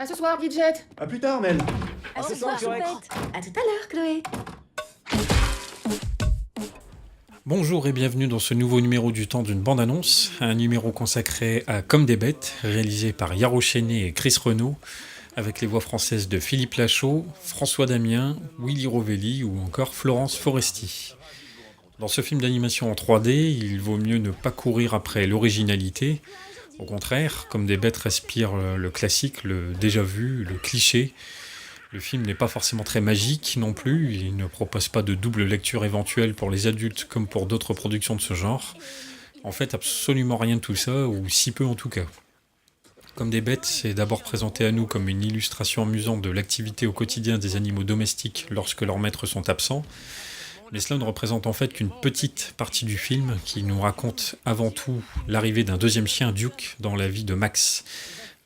À ce soir, Bridget. À plus tard, Mel. À ce soir, Choupette. À tout à l'heure, Chloé. Bonjour et bienvenue dans ce nouveau numéro du Temps d'une bande-annonce, un numéro consacré à Comme des bêtes, réalisé par Yaro Chenet et Chris Renaud, avec les voix françaises de Philippe Lachaud, François Damien, Willy Rovelli ou encore Florence Foresti. Dans ce film d'animation en 3D, il vaut mieux ne pas courir après l'originalité. Au contraire, Comme des bêtes respire le classique, le déjà vu, le cliché. Le film n'est pas forcément très magique non plus, il ne propose pas de double lecture éventuelle pour les adultes comme pour d'autres productions de ce genre. En fait, absolument rien de tout ça, ou si peu en tout cas. Comme des bêtes, c'est d'abord présenté à nous comme une illustration amusante de l'activité au quotidien des animaux domestiques lorsque leurs maîtres sont absents. Mais cela ne représente en fait qu'une petite partie du film qui nous raconte avant tout l'arrivée d'un deuxième chien, Duke, dans la vie de Max.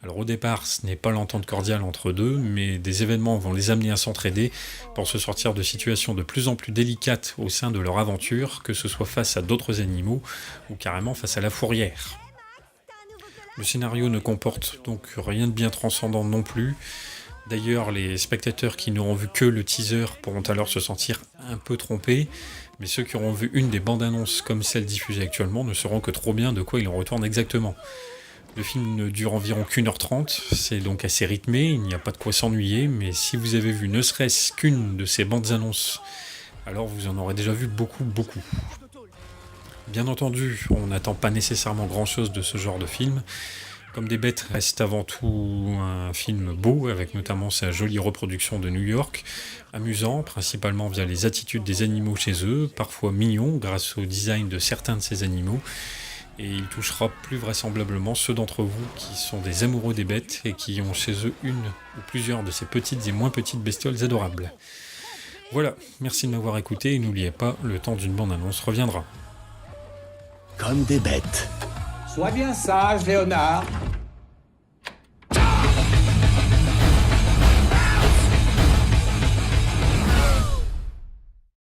Alors au départ, ce n'est pas l'entente cordiale entre deux, mais des événements vont les amener à s'entraider pour se sortir de situations de plus en plus délicates au sein de leur aventure, que ce soit face à d'autres animaux ou carrément face à la fourrière. Le scénario ne comporte donc rien de bien transcendant non plus. D'ailleurs, les spectateurs qui n'auront vu que le teaser pourront alors se sentir un peu trompés, mais ceux qui auront vu une des bandes annonces comme celle diffusée actuellement ne sauront que trop bien de quoi il en retourne exactement. Le film ne dure environ qu'1h30, c'est donc assez rythmé, il n'y a pas de quoi s'ennuyer, mais si vous avez vu ne serait-ce qu'une de ces bandes annonces, alors vous en aurez déjà vu beaucoup. Bien entendu, on n'attend pas nécessairement grand-chose de ce genre de film. Comme des bêtes reste avant tout un film beau, avec notamment sa jolie reproduction de New York, amusant, principalement via les attitudes des animaux chez eux, parfois mignon grâce au design de certains de ces animaux, et il touchera plus vraisemblablement ceux d'entre vous qui sont des amoureux des bêtes et qui ont chez eux une ou plusieurs de ces petites et moins petites bestioles adorables. Voilà, merci de m'avoir écouté et n'oubliez pas, le temps d'une bande-annonce reviendra. Comme des bêtes. Sois bien sage, Léonard.